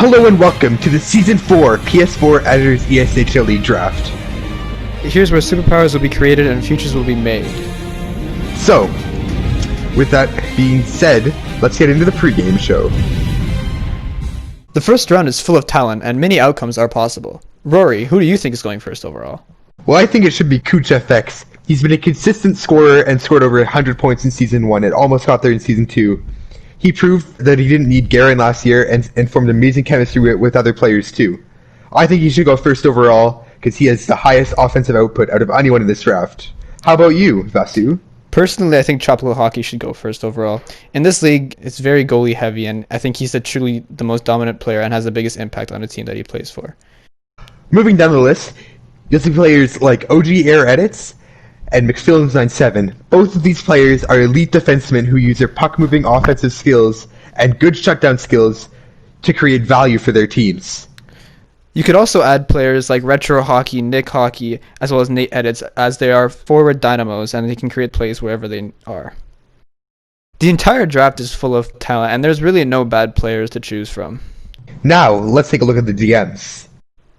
Hello and welcome to the Season 4 PS4 Editors ESHL League Draft. Here's where superpowers will be created and futures will be made. So, with that being said, let's get into the pregame show. The first round is full of talent and many outcomes are possible. Rory, who do you think is going first overall? Well, I think it should be CoochFX. He's been a consistent scorer and scored over 100 points in Season 1 and almost got there in Season 2. He proved that he didn't need Garen last year and formed amazing chemistry with other players too. I think he should go first overall because he has the highest offensive output out of anyone in this draft. How about you, Vasu? Personally, I think Tropical Hockey should go first overall. In this league, it's very goalie heavy, and I think he's truly the most dominant player and has the biggest impact on the team that he plays for. Moving down the list, you'll see players like OG Air Edits and McFilms97. Both of these players are elite defensemen who use their puck-moving offensive skills and good shutdown skills to create value for their teams. You could also add players like Retro Hockey, Nick Hockey, as well as Nate Edits, as they are forward dynamos and they can create plays wherever they are. The entire draft is full of talent, and there's really no bad players to choose from. Now, let's take a look at the DMs.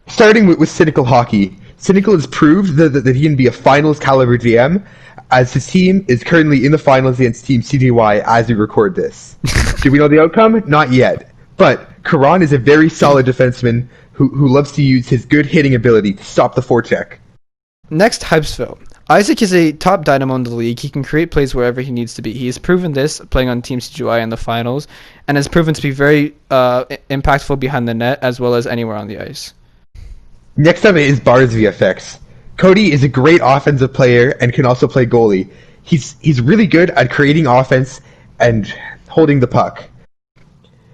Starting with Cynical Hockey. Cynical has proved that he can be a finals caliber GM, as his team is currently in the finals against Team CGY as we record this. Do we know the outcome? Not yet. But Karan is a very solid defenseman who loves to use his good hitting ability to stop the forecheck. Next, Hypesville. Isaac is a top dynamo in the league. He can create plays wherever he needs to be. He has proven this playing on Team CGY in the finals, and has proven to be very impactful behind the net as well as anywhere on the ice. Next up is Bars VFX. Cody is a great offensive player and can also play goalie. He's really good at creating offense and holding the puck.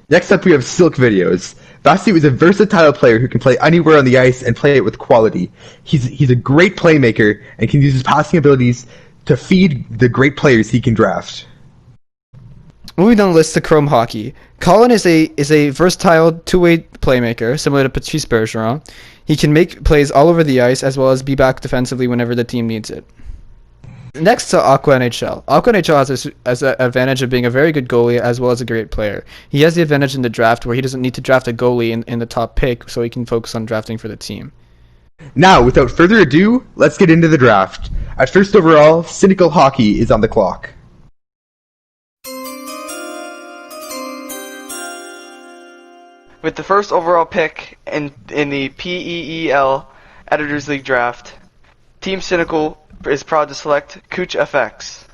Next up we have Silk Videos. Vasu is a versatile player who can play anywhere on the ice and play it with quality. He's a great playmaker and can use his passing abilities to feed the great players he can draft. Moving down the list to Chrome Hockey. Colin is a versatile two-way playmaker, similar to Patrice Bergeron. He can make plays all over the ice as well as be back defensively whenever the team needs it. Next to Aqua NHL. Aqua NHL has the advantage of being a very good goalie as well as a great player. He has the advantage in the draft where he doesn't need to draft a goalie in the top pick, so he can focus on drafting for the team. Now, without further ado, let's get into the draft. At first overall, Cynical Hockey is on the clock. With the first overall pick in the PEEL Editors League Draft, Team Cynical is proud to select CoochFX.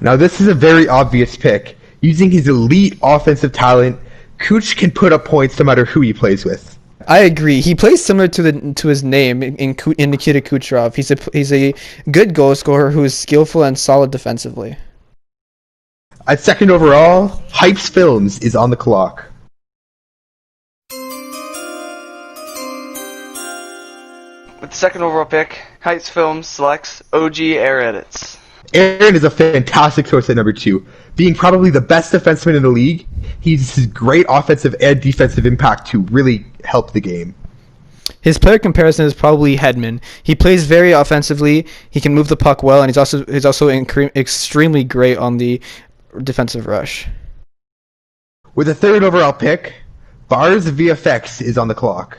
Now this is a very obvious pick. Using his elite offensive talent, Cooch can put up points no matter who he plays with. I agree. He plays similar to his name in Nikita Kucherov. He's a good goal scorer who is skillful and solid defensively. At second overall, Hypes Films is on the clock. With the second overall pick, Heights Films selects OG Air Edits. Aaron is a fantastic choice at number 2. Being probably the best defenseman in the league, he uses great offensive and defensive impact to really help the game. His player comparison is probably Hedman. He plays very offensively, he can move the puck well, and he's also extremely great on the defensive rush. With the third overall pick, Bars VFX is on the clock.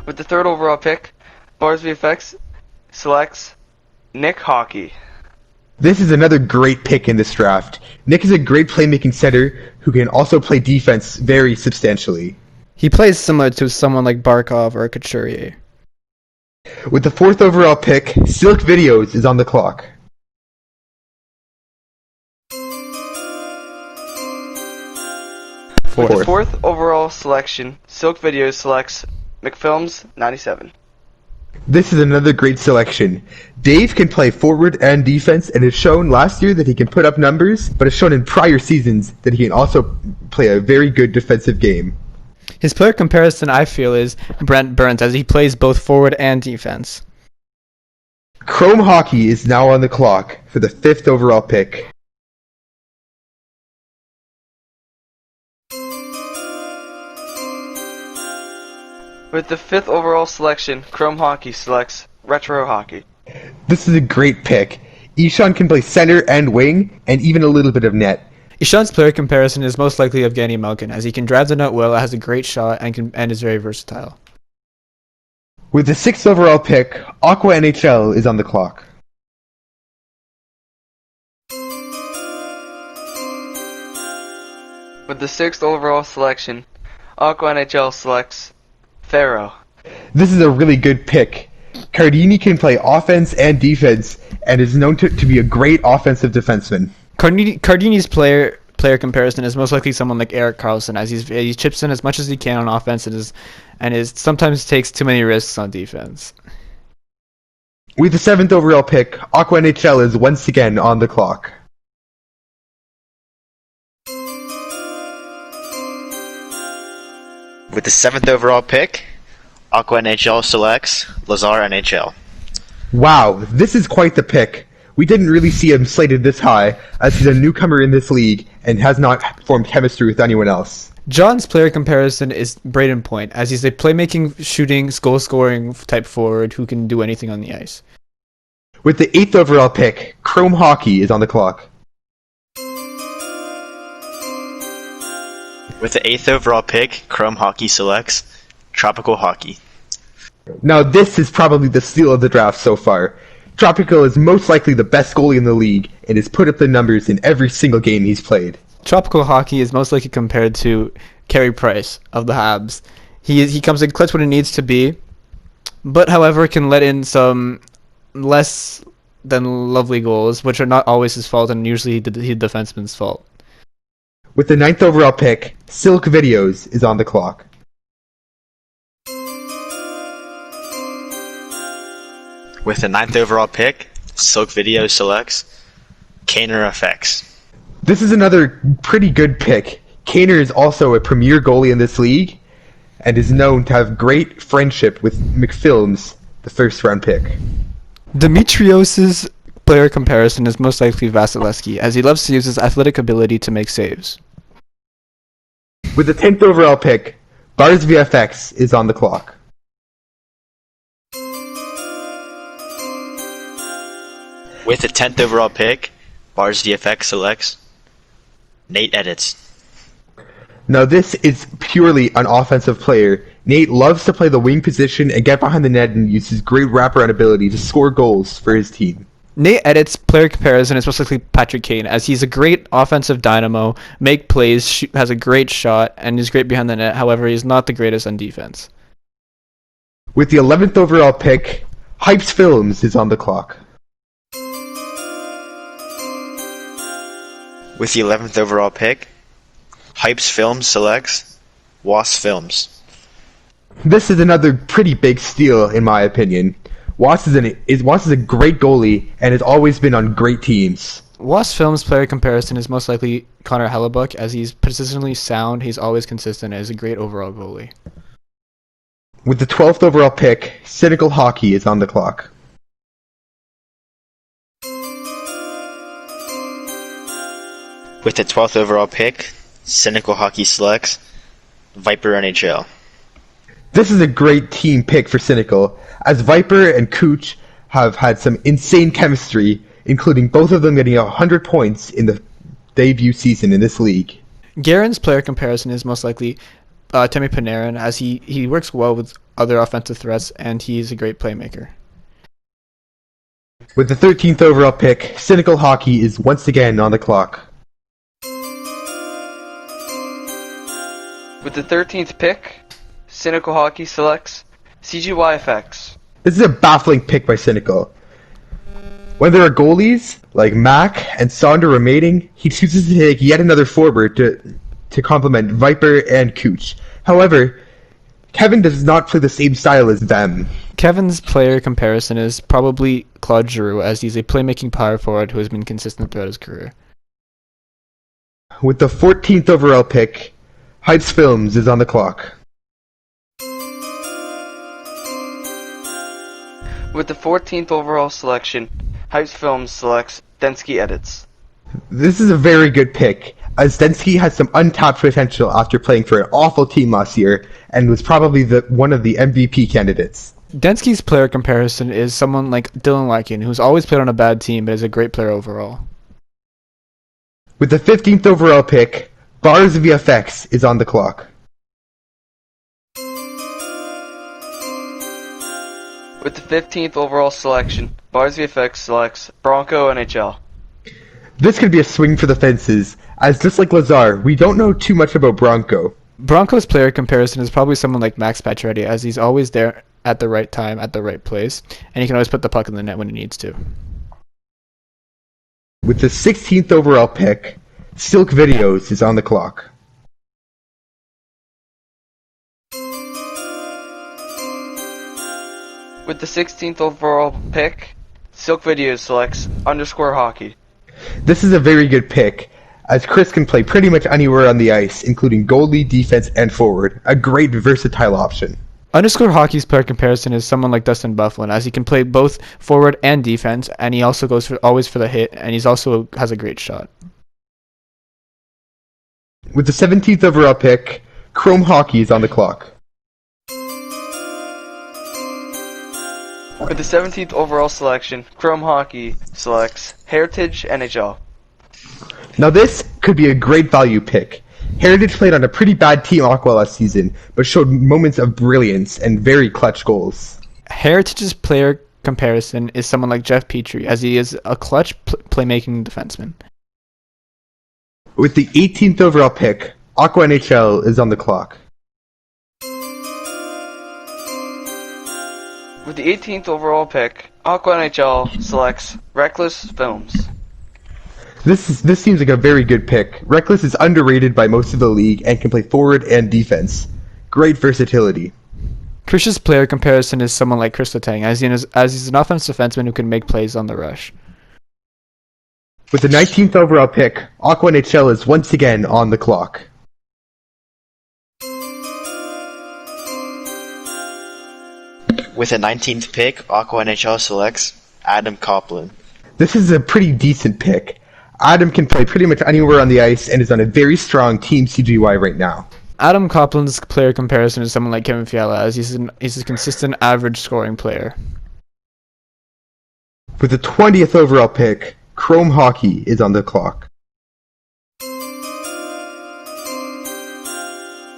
With the third overall pick, Bars VFX selects Nick Hockey. This is another great pick in this draft. Nick is a great playmaking center who can also play defense very substantially. He plays similar to someone like Barkov or Couturier. With the fourth overall pick, Silk Videos is on the clock. With the fourth overall selection, Silk Videos selects McFilms97. This is another great selection. Dave can play forward and defense, and has shown last year that he can put up numbers, but has shown in prior seasons that he can also play a very good defensive game. His player comparison, I feel, is Brent Burns, as he plays both forward and defense. Chrome Hockey is now on the clock for the fifth overall pick. With the fifth overall selection, Chrome Hockey selects Retro Hockey. This is a great pick. Ishan can play center and wing, and even a little bit of net. Ishan's player comparison is most likely Evgeny Malkin, as he can drive the net well, has a great shot, and is very versatile. With the 6th overall pick, Aqua NHL is on the clock. With the 6th overall selection, Aqua NHL selects Pharaoh. This is a really good pick. Cardini can play offense and defense, and is known to be a great offensive defenseman. Cardini's player comparison is most likely someone like Erik Karlsson, as he chips in as much as he can on offense and sometimes takes too many risks on defense. With the 7th overall pick, Aqua NHL is once again on the clock. With the 7th overall pick, Aqua NHL selects Lazar NHL. Wow, this is quite the pick. We didn't really see him slated this high, as he's a newcomer in this league and has not formed chemistry with anyone else. John's player comparison is Braden Point, as he's a playmaking, shooting, goal-scoring type forward who can do anything on the ice. With the 8th overall pick, Chrome Hockey is on the clock. With the 8th overall pick, Chrome Hockey selects Tropical Hockey. Now this is probably the steal of the draft so far. Tropical is most likely the best goalie in the league and has put up the numbers in every single game he's played. Tropical Hockey is most likely compared to Carey Price of the Habs. He comes in clutch when it needs to be, but however can let in some less than lovely goals, which are not always his fault and usually the defenseman's fault. With the 9th overall pick, Silk Videos is on the clock. With the 9th overall pick, Silk Video selects Kaner FX. This is another pretty good pick. Kaner is also a premier goalie in this league and is known to have great friendship with McFilms, the first-round pick. Dimitrios' player comparison is most likely Vasilevsky, as he loves to use his athletic ability to make saves. With the 10th overall pick, Bars VFX is on the clock. With the 10th overall pick, Bars VFX selects Nate Edits. Now this is purely an offensive player. Nate loves to play the wing position and get behind the net and use his great wraparound ability to score goals for his team. Nate Edits' player comparison is most likely Patrick Kane, as he's a great offensive dynamo, make plays, has a great shot, and is great behind the net. However, he's not the greatest on defense. With the 11th overall pick, Hypes Films is on the clock. With the 11th overall pick, Hypes Films selects Was Films. This is another pretty big steal, in my opinion. Watts is a great goalie and has always been on great teams. Was Films' player comparison is most likely Connor Hellebuck, as he's persistently sound, he's always consistent, and is a great overall goalie. With the 12th overall pick, Cynical Hockey is on the clock. With the 12th overall pick, Cynical Hockey selects Viper NHL. This is a great team pick for Cynical, as Viper and Cooch have had some insane chemistry, including both of them getting 100 points in the debut season in this league. Guerin's player comparison is most likely Temi Panarin, as he works well with other offensive threats, and he's a great playmaker. With the 13th overall pick, Cynical Hockey is once again on the clock. With the 13th pick, Cynical Hockey selects CGYFX. This is a baffling pick by Cynical. When there are goalies like Mack and Sonder remaining, he chooses to take yet another forward to complement Viper and Cooch. However, Kevin does not play the same style as them. Kevin's player comparison is probably Claude Giroux, as he's a playmaking power forward who has been consistent throughout his career. With the 14th overall pick, Heights Films is on the clock. With the 14th overall selection, Heights Films selects Densky Edits. This is a very good pick, as Densky has some untapped potential after playing for an awful team last year and was probably one of the MVP candidates. Densky's player comparison is someone like Dylan Larkin, who's always played on a bad team but is a great player overall. With the 15th overall pick, Bars VFX is on the clock. With the 15th overall selection, Bars VFX selects Bronco NHL. This could be a swing for the fences, as just like Lazar, we don't know too much about Bronco. Bronco's player comparison is probably someone like Max Pacioretty, as he's always there at the right time, at the right place, and he can always put the puck in the net when he needs to. With the 16th overall pick, Silk Videos is on the clock. With the 16th overall pick, Silk Videos selects _hockey. This is a very good pick, as Chris can play pretty much anywhere on the ice, including goalie, defense, and forward. A great versatile option. _hockey's player comparison is someone like Dustin Byfuglien, as he can play both forward and defense, and he also goes always for the hit, and he's also has a great shot. With the 17th overall pick, Chrome Hockey is on the clock. With the 17th overall selection, Chrome Hockey selects Heritage NHL. Now this could be a great value pick. Heritage played on a pretty bad team Aqua last season, but showed moments of brilliance and very clutch goals. Heritage's player comparison is someone like Jeff Petrie, as he is a clutch playmaking defenseman. With the 18th overall pick, Aqua NHL is on the clock. With the 18th overall pick, Aqua NHL selects Reckless Films. This seems like a very good pick. Reckless is underrated by most of the league and can play forward and defense. Great versatility. Krish's player comparison is someone like Chris Letang, as he's an offensive defenseman who can make plays on the rush. With the 19th overall pick, Aqua NHL is once again on the clock. With the 19th pick, Aqua NHL selects Adam Copeland. This is a pretty decent pick. Adam can play pretty much anywhere on the ice and is on a very strong Team CGY right now. Adam Copeland's player comparison is someone like Kevin Fiala, as he's a consistent average scoring player. With the 20th overall pick, Chrome Hockey is on the clock.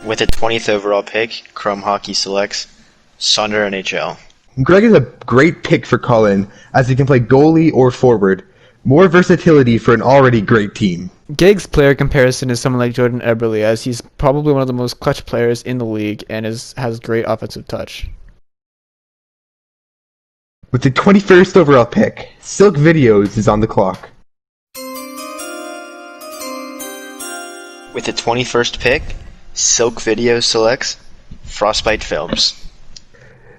With the 20th overall pick, Chrome Hockey selects Sonder NHL. Greg is a great pick for Colin, as he can play goalie or forward. More versatility for an already great team. Gig's player comparison is someone like Jordan Eberle, as he's probably one of the most clutch players in the league and has great offensive touch. With the 21st overall pick, Silk Videos is on the clock. With the 21st pick, Silk Video selects Frostbite Films.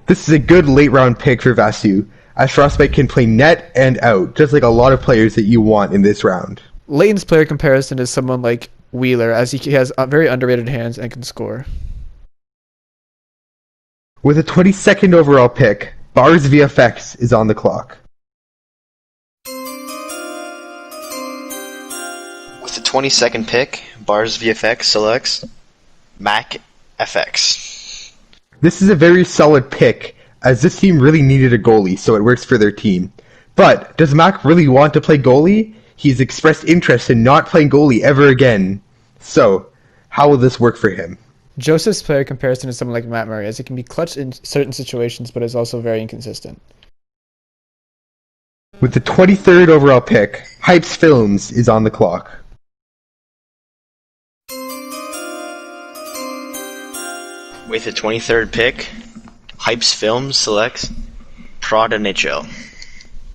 This is a good late round pick for Vasu, as Frostbite can play net and out, just like a lot of players that you want in this round. Leighton's player comparison is someone like Wheeler, as he has very underrated hands and can score. With the 22nd overall pick, Bars VFX is on the clock. With the 22nd pick, Bars VFX selects Mac FX. This is a very solid pick, as this team really needed a goalie, so it works for their team. But, does Mac really want to play goalie? He's expressed interest in not playing goalie ever again. So, how will this work for him? Joseph's player comparison is someone like Matt Murray, as he can be clutch in certain situations, but is also very inconsistent. With the 23rd overall pick, Hypes Films is on the clock. With the 23rd pick, Hypes Films selects Prod NHL.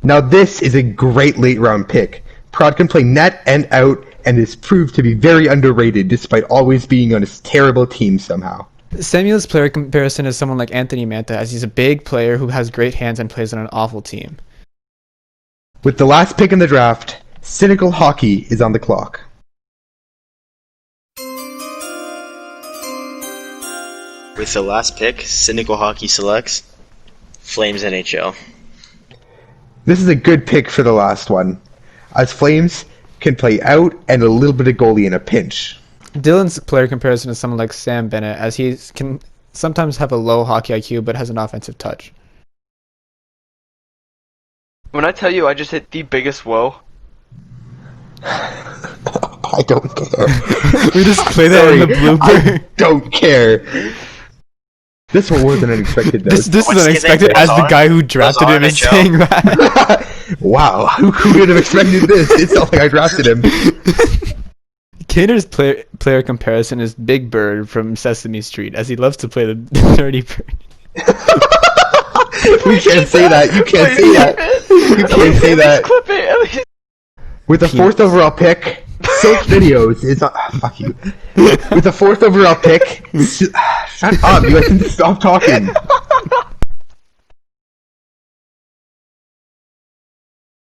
Now this is a great late round pick. Prod can play net and out, and is proved to be very underrated despite always being on a terrible team somehow. Samuel's player comparison is someone like Anthony Manta, as he's a big player who has great hands and plays on an awful team. With the last pick in the draft, Cynical Hockey is on the clock. With the last pick, Cynical Hockey selects Flames NHL. This is a good pick for the last one, as Flames can play out and a little bit of goalie in a pinch. Dylan's player comparison is someone like Sam Bennett, as he can sometimes have a low hockey IQ but has an offensive touch. When I tell you I just hit the biggest woe. I don't care. We just play that in the blooper. I don't care. This one wasn't unexpected though. This is What's his unexpected name? as the Lazar? guy who drafted him is Lazar, saying that. Wow, who could have expected this? It's not like I drafted him. Kaner's player comparison is Big Bird from Sesame Street, as he loves to play the dirty bird. We can't say that. You can't say that. You can't say that. Clip it. At least. With the fourth overall pick, Silk Videos is not. Fuck you. With the fourth overall pick, shut up. You guys need to stop talking.